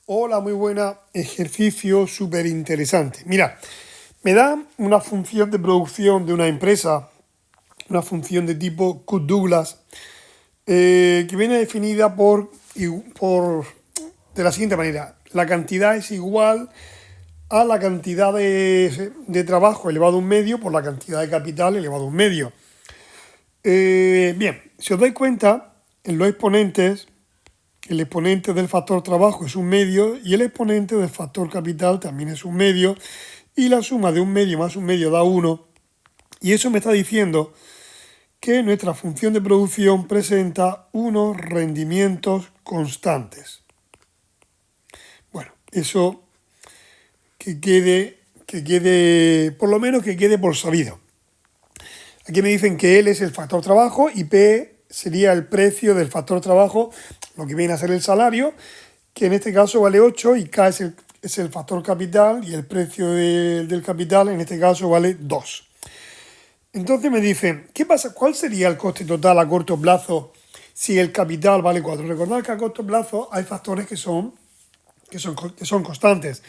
Hola, muy buena. Ejercicio súper interesante. Mira, me da una función de producción de una empresa, una función de tipo Cook-Douglas, que viene definida por de la siguiente manera. La cantidad es igual a la cantidad de trabajo elevado a un medio por la cantidad de capital elevado a un medio. Bien, si os dais cuenta, en los exponentes el exponente del factor trabajo es un medio y el exponente del factor capital también es un medio y la suma de un medio más un medio da 1 y eso me está diciendo que nuestra función de producción presenta unos rendimientos constantes. Bueno, eso por lo menos que quede por sabido. Aquí me dicen que L es el factor trabajo y P sería el precio del factor trabajo, lo que viene a ser el salario, que en este caso vale 8 y K es el factor capital y el precio del capital en este caso vale 2. Entonces me dicen, ¿qué pasa? ¿Cuál sería el coste total a corto plazo si el capital vale 4? Recordad que a corto plazo hay factores que son constantes.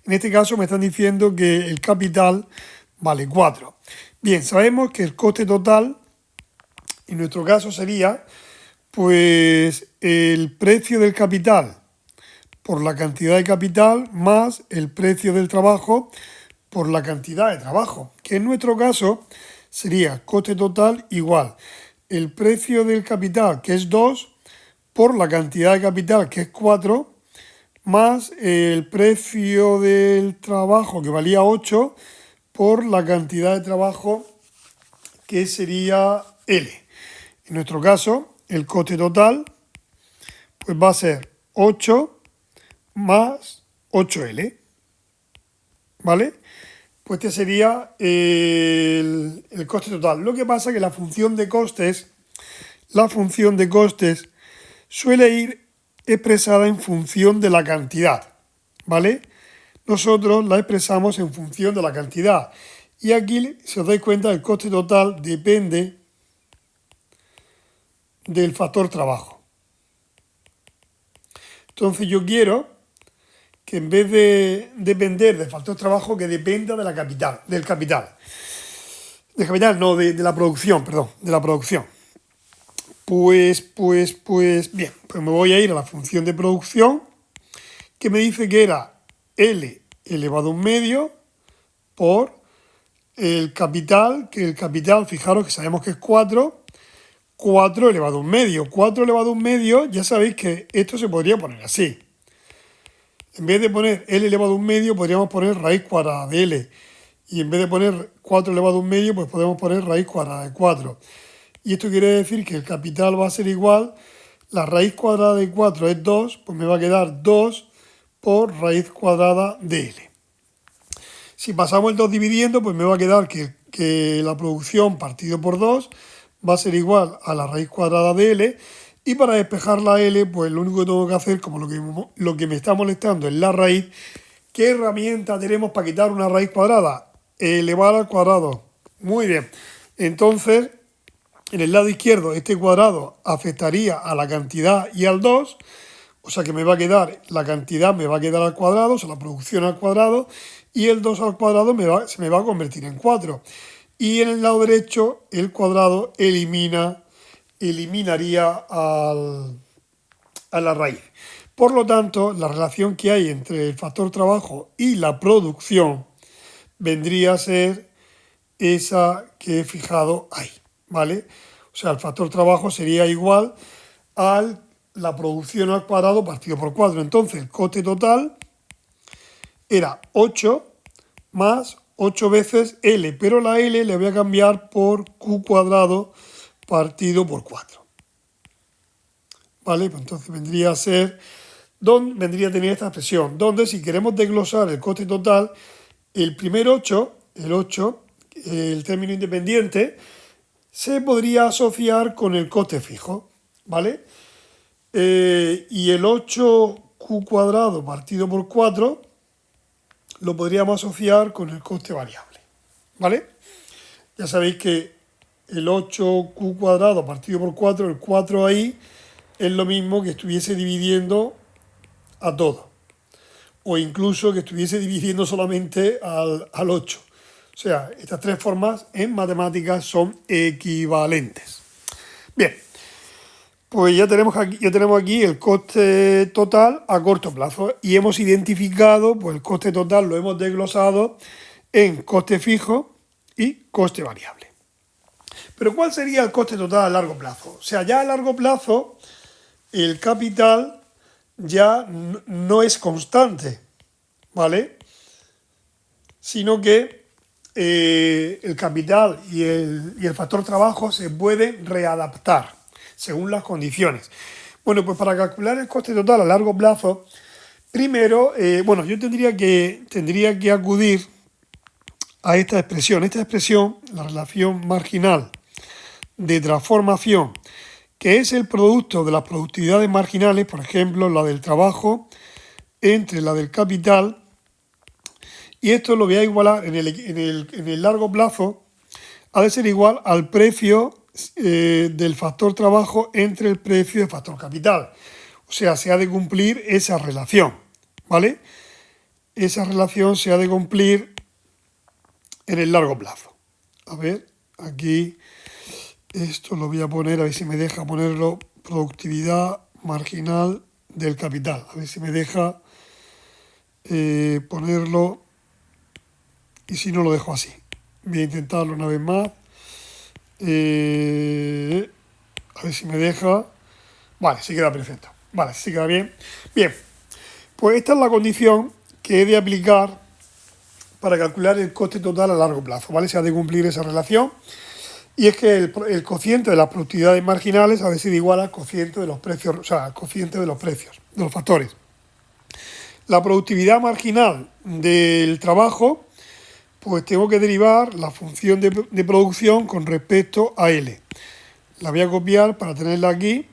En este caso me están diciendo que el capital vale 4. Bien, sabemos que el coste total en nuestro caso sería pues el precio del capital por la cantidad de capital más el precio del trabajo por la cantidad de trabajo, que en nuestro caso sería coste total igual el precio del capital, que es 2, por la cantidad de capital, que es 4, más el precio del trabajo, que valía 8, por la cantidad de trabajo, que sería L. En nuestro caso, el coste total pues va a ser 8 más 8L, ¿vale? Pues este sería el coste total. Lo que pasa es que la función de costes suele ir expresada en función de la cantidad, ¿vale? Nosotros la expresamos en función de la cantidad. Y aquí, si os dais cuenta, el coste total depende del factor trabajo. Entonces yo quiero que en vez de depender del factor trabajo, que dependa de la capital, del capital. Del capital, no, de la producción, perdón, de la producción. Bien, pues me voy a ir a la función de producción, que me dice que era L elevado a un medio por el capital, que el capital, fijaros que sabemos que es 4, 4 elevado a un medio. 4 elevado a un medio, ya sabéis que esto se podría poner así. En vez de poner L elevado a un medio, podríamos poner raíz cuadrada de L. Y en vez de poner 4 elevado a un medio, pues podemos poner raíz cuadrada de 4. Y esto quiere decir que el capital va a ser igual, la raíz cuadrada de 4 es 2, pues me va a quedar 2 por raíz cuadrada de L. Si pasamos el 2 dividiendo, pues me va a quedar que la producción partido por 2 va a ser igual a la raíz cuadrada de L. Y para despejar la L, pues lo único que tengo que hacer, como lo que me está molestando es la raíz, ¿qué herramienta tenemos para quitar una raíz cuadrada? Elevar al cuadrado. Muy bien. Entonces, en el lado izquierdo, este cuadrado afectaría a la cantidad y al 2, o sea que me va a quedar, la cantidad me va a quedar al cuadrado, o sea, la producción al cuadrado, y el 2 al cuadrado se me va a convertir en 4. Y en el lado derecho, el cuadrado eliminaría a la raíz. Por lo tanto, la relación que hay entre el factor trabajo y la producción vendría a ser esa que he fijado ahí, ¿vale? O sea, el factor trabajo sería igual a la producción al cuadrado partido por 4. Entonces, el coste total era 8 más 8 veces L, pero la L le voy a cambiar por Q cuadrado partido por 4. ¿Vale? Pues entonces vendría a ser, vendría a tener esta expresión, donde si queremos desglosar el coste total, el primer 8, el término independiente, se podría asociar con el coste fijo, ¿vale? Y el 8Q cuadrado partido por 4 lo podríamos asociar con el coste variable, ¿vale? Ya sabéis que el 8Q cuadrado partido por 4, el 4 ahí, es lo mismo que estuviese dividiendo a todo. o incluso que estuviese dividiendo solamente al 8. O sea, estas tres formas en matemáticas son equivalentes. Bien, pues ya tenemos aquí el coste total a corto plazo y hemos identificado, pues el coste total lo hemos desglosado en coste fijo y coste variable. Pero ¿cuál sería el coste total a largo plazo? O sea, ya a largo plazo el capital ya no es constante, ¿vale? Sino que el capital y el factor trabajo se pueden readaptar según las condiciones. Bueno, pues para calcular el coste total a largo plazo, primero, yo tendría que acudir a esta expresión. Esta expresión, la relación marginal de transformación, que es el producto de las productividades marginales, por ejemplo, la del trabajo entre la del capital, y esto lo voy a igualar en el largo plazo, ha de ser igual al precio del factor trabajo entre el precio del factor capital. O sea, se ha de cumplir esa relación, ¿vale? Esa relación se ha de cumplir en el largo plazo. A ver, aquí esto lo voy a poner, a ver si me deja ponerlo, productividad marginal del capital. A ver si me deja ponerlo, y si no lo dejo así. Voy a intentarlo una vez más. A ver si me deja. Vale, sí queda perfecto. Vale, sí queda bien. Bien, pues esta es la condición que he de aplicar para calcular el coste total a largo plazo, ¿vale? Se ha de cumplir esa relación. Y es que el cociente de las productividades marginales ha de ser igual al cociente de los precios, o sea, al cociente de los precios, de los factores. La productividad marginal del trabajo, pues tengo que derivar la función de producción con respecto a L. La voy a copiar para tenerla aquí.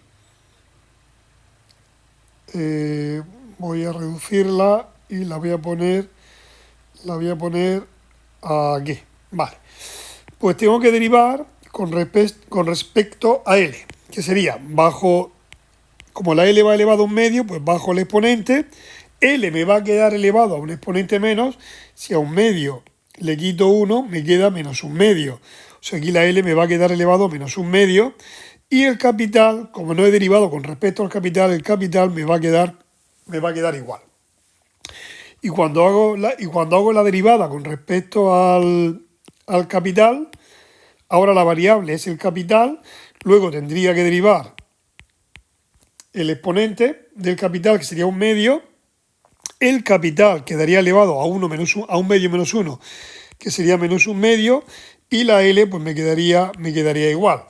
Voy a reducirla y la voy a poner aquí. Vale. Pues tengo que derivar con respecto a L, que sería como la L va elevado a un medio, pues bajo el exponente, L me va a quedar elevado a un exponente menos, si a un medio le quito 1, me queda menos un medio. O sea, aquí la L me va a quedar elevado a menos un medio, y el capital, como no he derivado con respecto al capital, el capital me va a quedar igual. Y cuando hago la derivada con respecto al capital, ahora la variable es el capital, luego tendría que derivar el exponente del capital, que sería un medio, el capital quedaría elevado a un medio menos 1, que sería menos un medio, y la L pues me quedaría igual.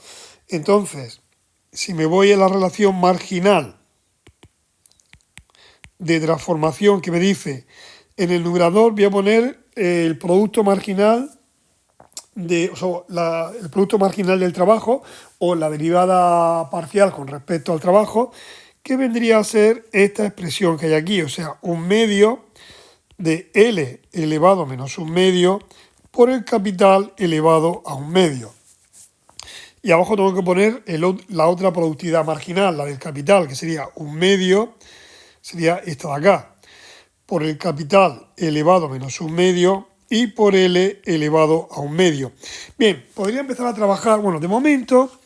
Entonces, si me voy a la relación marginal de transformación que me dice, en el numerador voy a poner el producto marginal el producto marginal del trabajo o la derivada parcial con respecto al trabajo, que vendría a ser esta expresión que hay aquí, o sea, un medio de L elevado a menos un medio por el capital elevado a un medio. Y abajo tengo que poner la otra productividad marginal, la del capital, que sería un medio, sería esta de acá, por el capital elevado a menos un medio y por L elevado a un medio. Bien, podría empezar a trabajar, bueno, de momento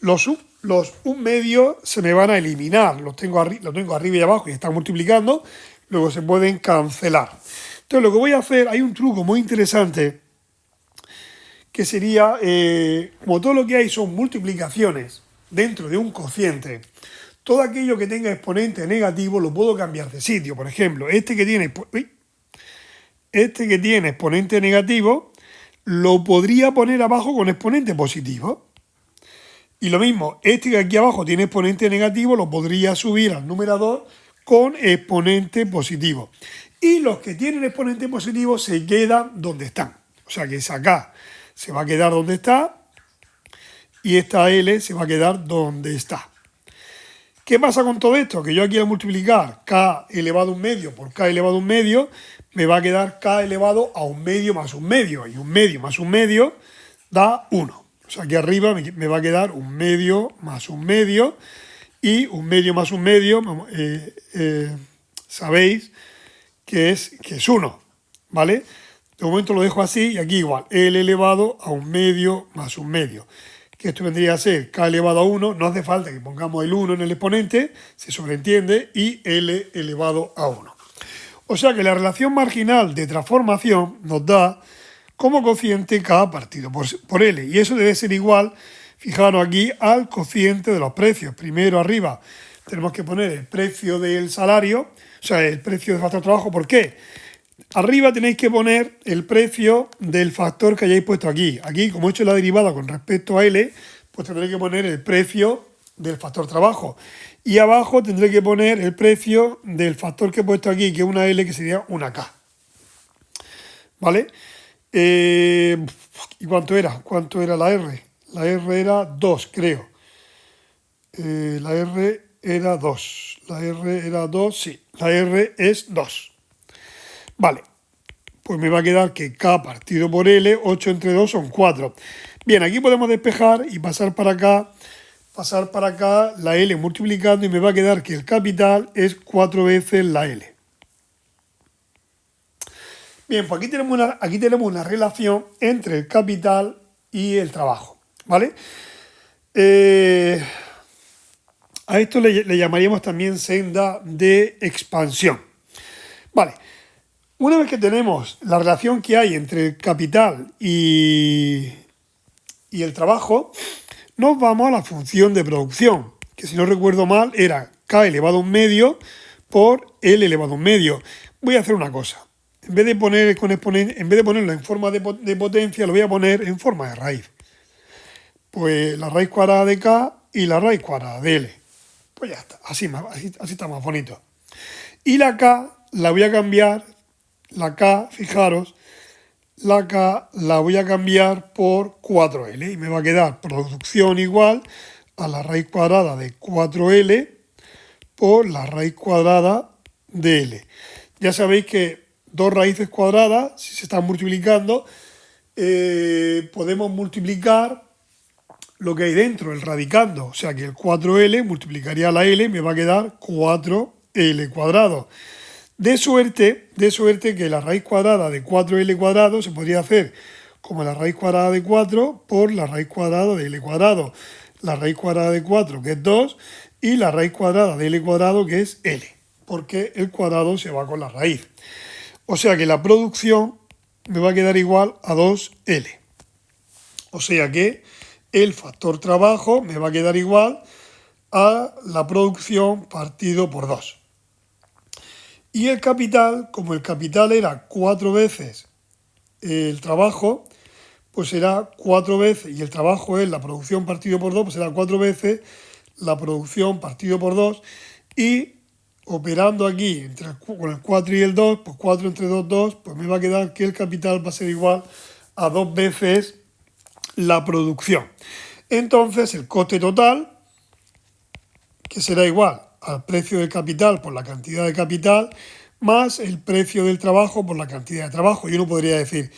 los un medio se me van a eliminar, lo tengo arriba y abajo y están multiplicando, luego se pueden cancelar. Entonces lo que voy a hacer, hay un truco muy interesante que sería, como todo lo que hay son multiplicaciones dentro de un cociente, todo aquello que tenga exponente negativo lo puedo cambiar de sitio. Por ejemplo, este que tiene exponente negativo lo podría poner abajo con exponente positivo. Y lo mismo, este que aquí abajo tiene exponente negativo lo podría subir al numerador con exponente positivo. Y los que tienen exponente positivo se quedan donde están. O sea que esa K se va a quedar donde está y esta L se va a quedar donde está. ¿Qué pasa con todo esto? Que yo aquí al multiplicar K elevado a un medio por K elevado a un medio, me va a quedar K elevado a un medio más un medio. Y un medio más un medio da 1. O sea, aquí arriba me va a quedar un medio más un medio. Y un medio más un medio, sabéis que es 1, ¿vale? De momento lo dejo así y aquí igual, L elevado a 1/2 más 1/2. Que esto vendría a ser K elevado a 1, no hace falta que pongamos el 1 en el exponente, se sobreentiende, y L elevado a 1. O sea que la relación marginal de transformación nos da como cociente K partido por L. Y eso debe ser igual, fijaros aquí, al cociente de los precios. Primero arriba tenemos que poner el precio del salario, o sea, el precio del factor trabajo. ¿Por qué? Arriba tenéis que poner el precio del factor que hayáis puesto aquí. Aquí, como he hecho la derivada con respecto a L, pues tendré que poner el precio del factor trabajo. Y abajo tendré que poner el precio del factor que he puesto aquí, que es una L, que sería una K. ¿Vale? ¿Y cuánto era? ¿Cuánto era la R? La R era 2, creo. La R era 2. La R era 2, sí. La R es 2. Vale. Pues me va a quedar que K partido por L, 8 entre 2 son 4. Bien, aquí podemos despejar y pasar para acá la L multiplicando y me va a quedar que el capital es 4 veces la L. Bien, pues aquí tenemos una relación entre el capital y el trabajo, ¿vale? A esto le llamaríamos también senda de expansión. Vale, una vez que tenemos la relación que hay entre el capital y el trabajo, nos vamos a la función de producción, que si no recuerdo mal era K elevado a 1/2 por L elevado a 1/2. Voy a hacer una cosa. En vez de ponerlo en forma de potencia, lo voy a poner en forma de raíz. Pues la raíz cuadrada de K y la raíz cuadrada de L. Pues ya está, así está más bonito. Y la K la voy a cambiar, la K, fijaros, la K la voy a cambiar por 4L y me va a quedar producción igual a la raíz cuadrada de 4L por la raíz cuadrada de L. Ya sabéis que dos raíces cuadradas, si se están multiplicando, podemos multiplicar lo que hay dentro, el radicando. O sea que el 4L multiplicaría la L y me va a quedar 4L cuadrado. De suerte que la raíz cuadrada de 4L cuadrado se podría hacer como la raíz cuadrada de 4 por la raíz cuadrada de L cuadrado. La raíz cuadrada de 4, que es 2, y la raíz cuadrada de L cuadrado, que es L, porque el cuadrado se va con la raíz. O sea que la producción me va a quedar igual a 2L. O sea que el factor trabajo me va a quedar igual a la producción partido por 2. Y el capital, como el capital era 4 veces el trabajo, pues será 4 veces, y el trabajo es la producción partido por 2, pues será 4 veces la producción partido por 2, y operando aquí con el 4 y el 2, pues 4 entre 2, 2, pues me va a quedar que el capital va a ser igual a 2 veces la producción. Entonces el coste total, que será igual al precio del capital por la cantidad de capital, más el precio del trabajo por la cantidad de trabajo. Y uno podría decir,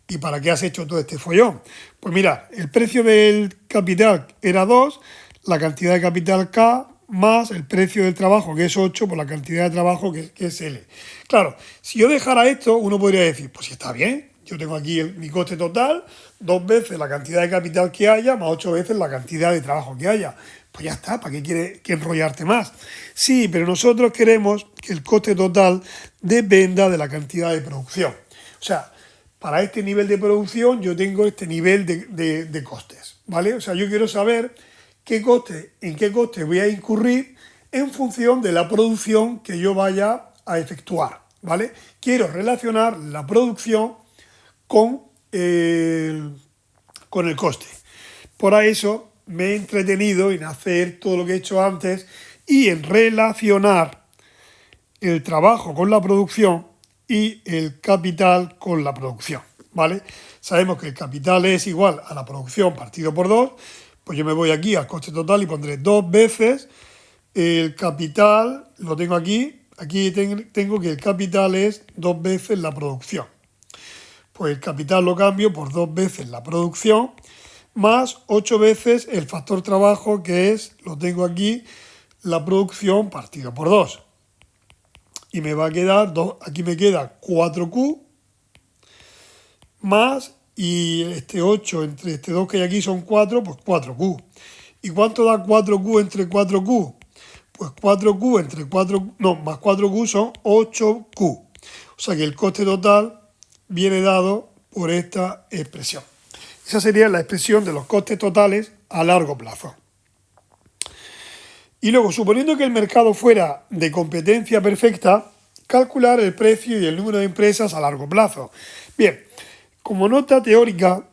¿y para qué has hecho todo este follón? Pues mira, el precio del capital era 2, la cantidad de capital K, más el precio del trabajo, que es 8, por la cantidad de trabajo, que es L. Claro, si yo dejara esto, uno podría decir, pues si está bien, yo tengo aquí mi coste total, 2 veces la cantidad de capital que haya, más 8 veces la cantidad de trabajo que haya. Pues ya está, ¿para qué quieres que enrollarte más? Sí, pero nosotros queremos que el coste total dependa de la cantidad de producción. O sea, para este nivel de producción yo tengo este nivel de costes, ¿vale? O sea, yo quiero saber en qué coste voy a incurrir en función de la producción que yo vaya a efectuar, ¿vale? Quiero relacionar la producción con el coste. Por eso me he entretenido en hacer todo lo que he hecho antes y en relacionar el trabajo con la producción y el capital con la producción, ¿vale? Sabemos que el capital es igual a la producción partido por 2, pues yo me voy aquí al coste total y pondré 2 veces el capital, lo tengo aquí tengo que el capital es 2 veces la producción. Pues el capital lo cambio por 2 veces la producción, más 8 veces el factor trabajo, que es, lo tengo aquí, la producción partido por 2. y me va a quedar, aquí me queda 4Q más, y este 8 entre este 2 que hay aquí son 4, pues 4Q. ¿Y cuánto da 4Q entre 4Q? Pues 4Q entre 4, no, más 4Q son 8Q. O sea que el coste total viene dado por esta expresión. Esa sería la expresión de los costes totales a largo plazo. Y luego, suponiendo que el mercado fuera de competencia perfecta, calcular el precio y el número de empresas a largo plazo. Bien, como nota teórica,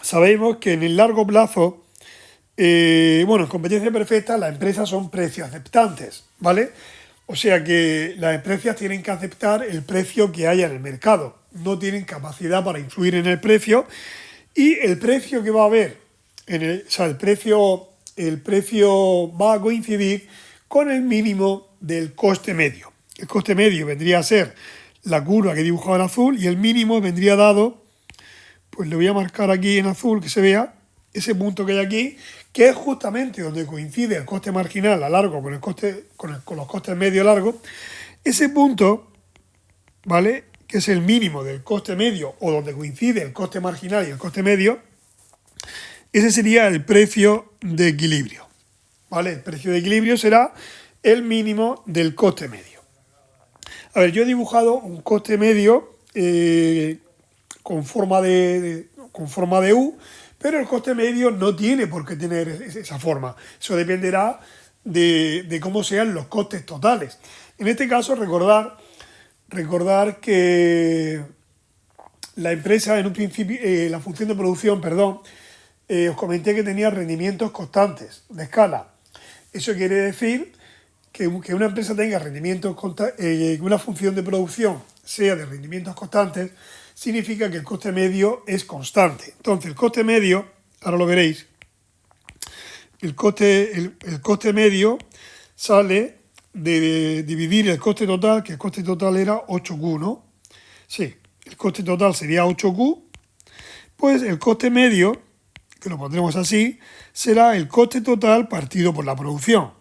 sabemos que en el largo plazo, en competencia perfecta, las empresas son precios aceptantes, ¿vale? O sea que las empresas tienen que aceptar el precio que haya en el mercado, no tienen capacidad para influir en el precio, y el precio que va a haber, el precio va a coincidir con el mínimo del coste medio. El coste medio vendría a ser la curva que he dibujado en azul y el mínimo vendría dado, pues le voy a marcar aquí en azul que se vea ese punto que hay aquí, que es justamente donde coincide el coste marginal a largo con los costes medio largo. Ese punto, ¿vale?, que es el mínimo del coste medio o donde coincide el coste marginal y el coste medio, ese sería el precio de equilibrio, ¿vale? El precio de equilibrio será el mínimo del coste medio. A ver, yo he dibujado un coste medio con forma de U, pero el coste medio no tiene por qué tener esa forma. Eso dependerá de cómo sean los costes totales. En este caso, recordar que la empresa, en un principio, la función de producción, os comenté que tenía rendimientos constantes de escala. Eso quiere decir que una empresa tenga rendimientos que una función de producción sea de rendimientos constantes, significa que el coste medio es constante. Entonces, el coste medio, ahora lo veréis, el coste medio sale de dividir el coste total, que el coste total era 8Q, ¿no? Sí, el coste total sería 8Q, pues el coste medio, que lo pondremos así, será el coste total partido por la producción,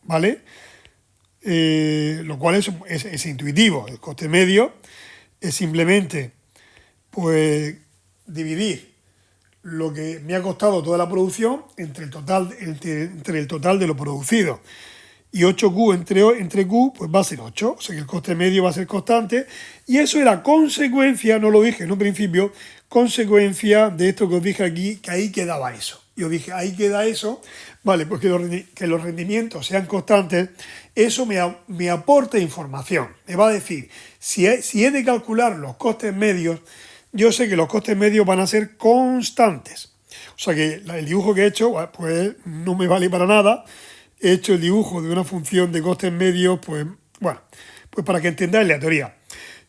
¿vale? Lo cual es intuitivo. El coste medio es simplemente, pues, dividir lo que me ha costado toda la producción entre el total de lo producido. Y 8Q entre Q, pues va a ser 8. O sea que el coste medio va a ser constante. Y eso era consecuencia, no lo dije en un principio, consecuencia de esto que os dije aquí, que ahí quedaba eso. Y os dije, ahí queda eso, vale, pues que los rendimientos sean constantes, eso me aporta información. Me va a decir, si he de calcular los costes medios, yo sé que los costes medios van a ser constantes. O sea que el dibujo que he hecho, pues no me vale para nada. He hecho el dibujo de una función de costes medios, pues para que entendáis la teoría.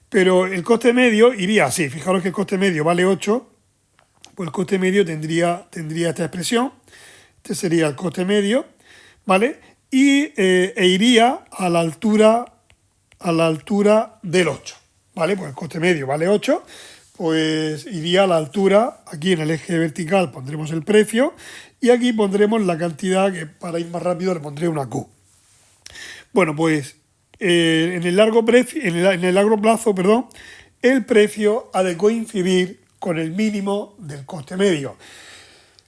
Pero el coste medio iría así. Fijaros que el coste medio vale 8, pues el coste medio tendría esta expresión. Este sería el coste medio, ¿vale? E iría a la altura del 8, ¿vale? Pues el coste medio vale 8, pues iría a la altura, aquí en el eje vertical pondremos el precio y aquí pondremos la cantidad, que para ir más rápido le pondré una Q. Bueno, pues en el largo plazo, el precio ha de coincidir con el mínimo del coste medio.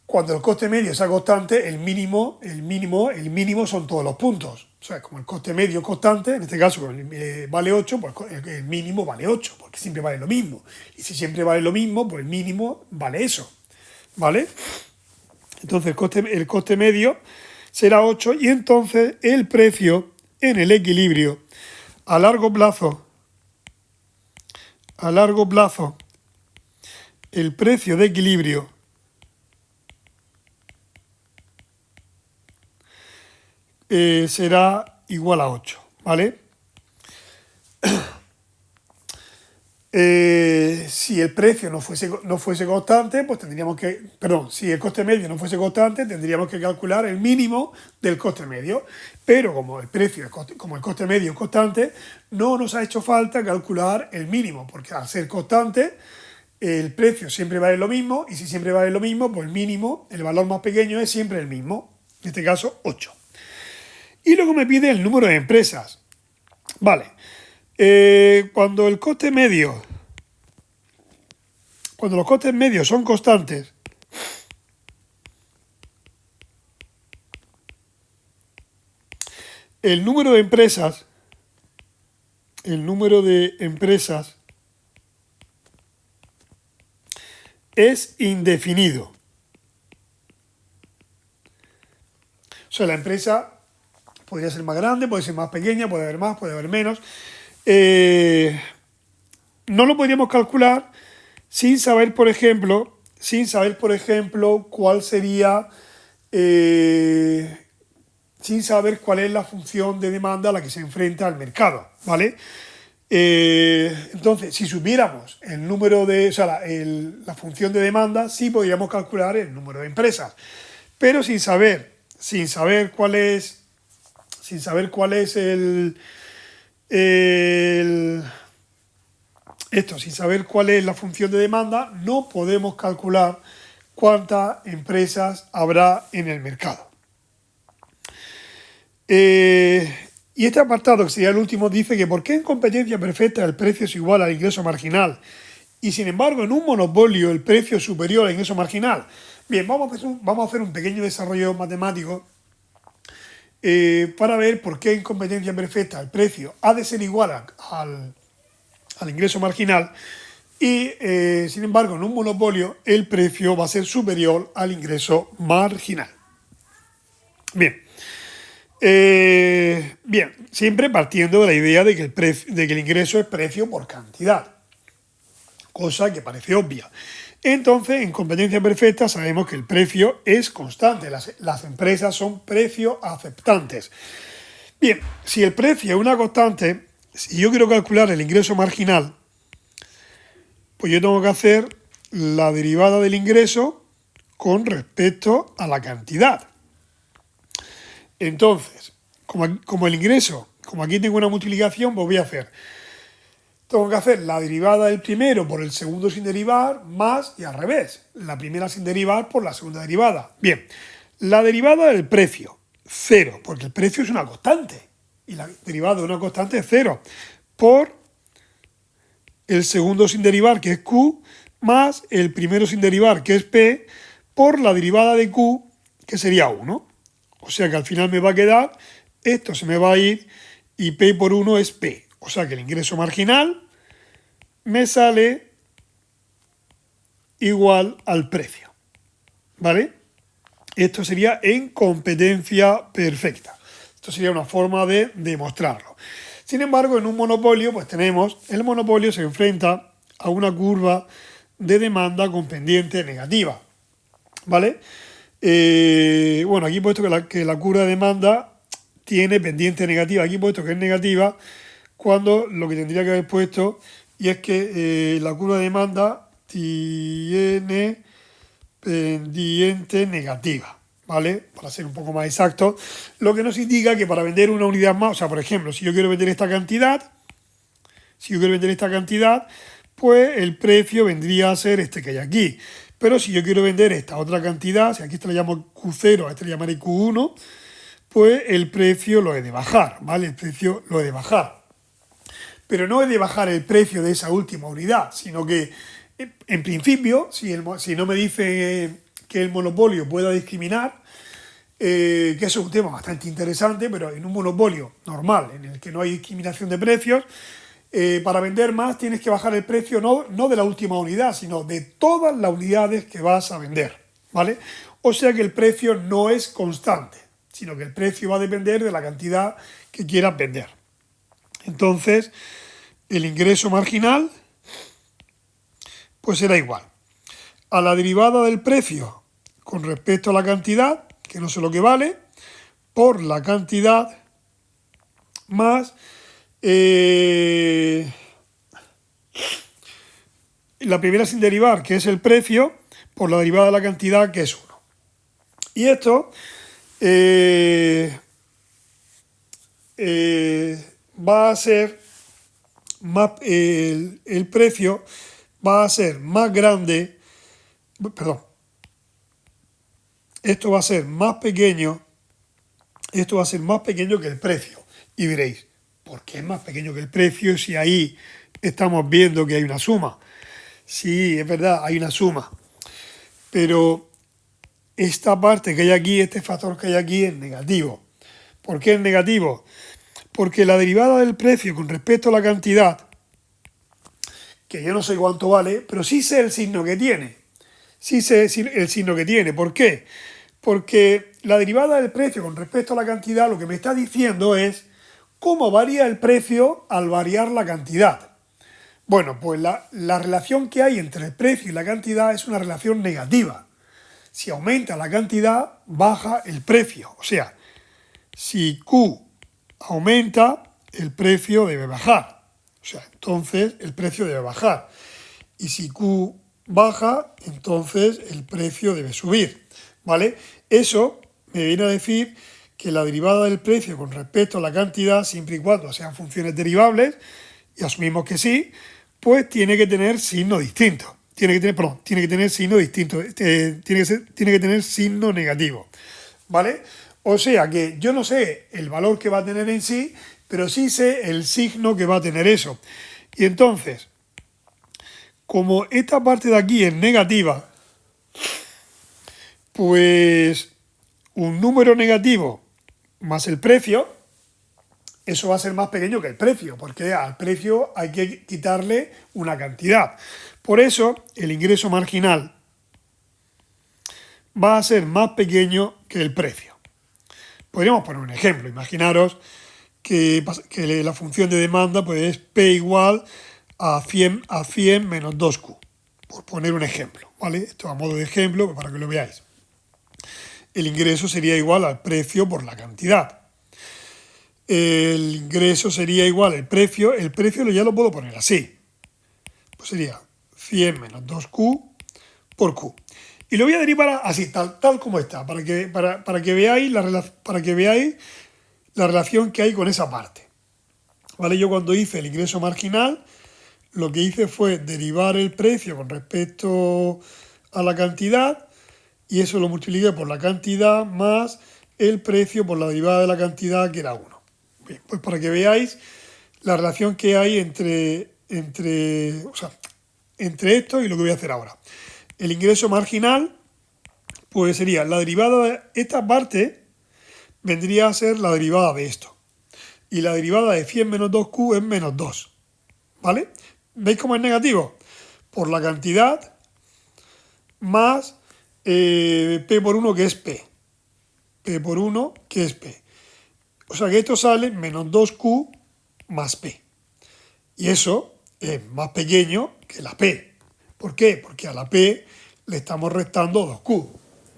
Cuando el coste medio sea constante, el mínimo son todos los puntos. O sea, como el coste medio es constante, en este caso vale 8, pues el mínimo vale 8, porque siempre vale lo mismo. Y si siempre vale lo mismo, pues el mínimo vale eso, ¿vale? Entonces el coste medio será 8 y entonces el precio en el equilibrio a largo plazo, el precio de equilibrio será igual a 8, ¿vale? Si el precio no fuese constante, pues si el coste medio no fuese constante, tendríamos que calcular el mínimo del coste medio. Pero como el coste medio es constante, no nos ha hecho falta calcular el mínimo, porque al ser constante, el precio siempre vale lo mismo, y si siempre vale lo mismo, pues el mínimo, el valor más pequeño, es siempre el mismo. En este caso, 8. Y luego me pide el número de empresas. Vale. Cuando el coste medio, cuando los costes medios son constantes, el número de empresas, el número de empresas es indefinido. O sea, la empresa podría ser más grande, puede ser más pequeña, puede haber más, puede haber menos. No lo podríamos calcular sin saber, por ejemplo, cuál sería, sin saber cuál es la función de demanda a la que se enfrenta el mercado, ¿vale? Entonces, si supiéramos el número de, o sea, la función de demanda, sí podríamos calcular el número de empresas, pero sin saber cuál es sin saber cuál es la función de demanda, no podemos calcular cuántas empresas habrá en el mercado. Y este apartado, que sería el último, dice que ¿por qué en competencia perfecta el precio es igual al ingreso marginal y sin embargo en un monopolio el precio es superior al ingreso marginal? Bien, vamos a hacer un pequeño desarrollo matemático para ver por qué en competencia perfecta el precio ha de ser igual al ingreso marginal y sin embargo en un monopolio el precio va a ser superior al ingreso marginal. Bien. Bien, siempre partiendo de la idea de que el ingreso es precio por cantidad, cosa que parece obvia. Entonces, en competencia perfecta sabemos que el precio es constante, las empresas son precio aceptantes. Bien, si el precio es una constante, si yo quiero calcular el ingreso marginal, pues yo tengo que hacer la derivada del ingreso con respecto a la cantidad. Entonces, como el ingreso, como aquí tengo una multiplicación, pues tengo que hacer la derivada del primero por el segundo sin derivar, más y al revés, la primera sin derivar por la segunda derivada. Bien, la derivada del precio, 0, porque el precio es una constante, y la derivada de una constante es 0, por el segundo sin derivar, que es Q, más el primero sin derivar, que es P, por la derivada de Q, que sería 1. O sea que al final me va a quedar, esto se me va a ir y P por 1 es P. O sea que el ingreso marginal me sale igual al precio. ¿Vale? Esto sería en competencia perfecta. Esto sería una forma de demostrarlo. Sin embargo, en un monopolio, pues el monopolio se enfrenta a una curva de demanda con pendiente negativa. ¿Vale? Bueno, aquí he puesto que la curva de demanda tiene pendiente negativa. Aquí he puesto que es negativa cuando lo que tendría que haber puesto y es que la curva de demanda tiene pendiente negativa, ¿vale? Para ser un poco más exacto, lo que nos indica que para vender una unidad más, o sea, por ejemplo, si yo quiero vender esta cantidad, pues el precio vendría a ser este que hay aquí. Pero si yo quiero vender esta otra cantidad, si aquí esta le llamo Q0, a este le llamaré Q1, pues el precio lo he de bajar, ¿vale? El precio lo he de bajar. Pero no he de bajar el precio de esa última unidad, sino que, en principio, si no me dice que el monopolio pueda discriminar, que eso es un tema bastante interesante, pero en un monopolio normal, en el que no hay discriminación de precios, para vender más tienes que bajar el precio no de la última unidad, sino de todas las unidades que vas a vender, ¿vale? O sea que el precio no es constante, sino que el precio va a depender de la cantidad que quieras vender. Entonces, el ingreso marginal pues será igual a la derivada del precio con respecto a la cantidad, que no sé lo que vale, por la cantidad más la primera sin derivar, que es el precio, por la derivada de la cantidad, que es 1. Y esto va a ser más, el precio va a ser más grande, perdón, esto va a ser más pequeño que el precio. Y diréis, porque es más pequeño que el precio si ahí estamos viendo que hay una suma. Sí, es verdad, hay una suma. Pero esta parte que hay aquí, este factor que hay aquí es negativo. ¿Por qué es negativo? Porque la derivada del precio con respecto a la cantidad, que yo no sé cuánto vale, pero sí sé el signo que tiene. Sí sé el signo que tiene. ¿Por qué? Porque la derivada del precio con respecto a la cantidad lo que me está diciendo es cómo varía el precio al variar la cantidad. Bueno, pues la relación que hay entre el precio y la cantidad es una relación negativa. Si aumenta la cantidad, baja el precio. O sea, si Q aumenta, el precio debe bajar. O sea, entonces el precio debe bajar. Y si Q baja, entonces el precio debe subir. ¿Vale? Eso me viene a decir que la derivada del precio con respecto a la cantidad, siempre y cuando sean funciones derivables, y asumimos que sí, pues tiene que tener signo distinto. Tiene que tener signo distinto. Tiene que tener signo negativo. ¿Vale? O sea que yo no sé el valor que va a tener en sí, pero sí sé el signo que va a tener eso. Y entonces, como esta parte de aquí es negativa, pues un número negativo más el precio, eso va a ser más pequeño que el precio, porque al precio hay que quitarle una cantidad. Por eso, el ingreso marginal va a ser más pequeño que el precio. Podríamos poner un ejemplo. Imaginaros que la función de demanda pues, es P igual a 100 menos 2Q, por poner un ejemplo. ¿Vale? Esto a modo de ejemplo para que lo veáis. El ingreso sería igual al precio por la cantidad. El ingreso sería igual al precio. El precio ya lo puedo poner así. Pues sería 100 menos 2Q por Q. Y lo voy a derivar así, tal como está, para que veáis la relación que hay con esa parte. ¿Vale? Yo cuando hice el ingreso marginal, lo que hice fue derivar el precio con respecto a la cantidad y eso lo multipliqué por la cantidad más el precio por la derivada de la cantidad, que era 1. Bien, pues para que veáis la relación que hay entre esto y lo que voy a hacer ahora. El ingreso marginal, pues sería la derivada de esta parte, vendría a ser la derivada de esto. Y la derivada de 100 menos 2Q es menos 2. ¿Vale? ¿Veis cómo es negativo? Por la cantidad más P por 1 que es P. P por 1 que es P. O sea que esto sale menos 2Q más P. Y eso es más pequeño que la P. ¿Por qué? Porque a la P le estamos restando 2Q.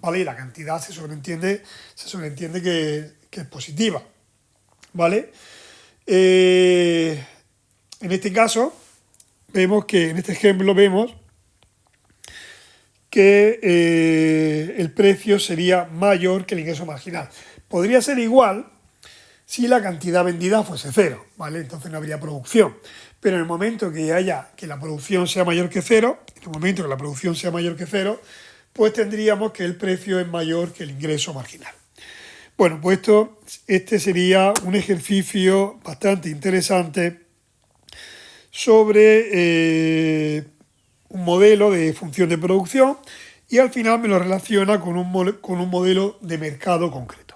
¿Vale? Y la cantidad se sobreentiende que es positiva. ¿Vale? En este caso, en este ejemplo vemos que el precio sería mayor que el ingreso marginal. Podría ser igual si la cantidad vendida fuese cero, ¿vale? Entonces no habría producción. Pero en el momento que la producción sea mayor que cero, pues tendríamos que el precio es mayor que el ingreso marginal. Bueno, pues este sería un ejercicio bastante interesante sobre un modelo de función de producción y al final me lo relaciona con un modelo de mercado concreto.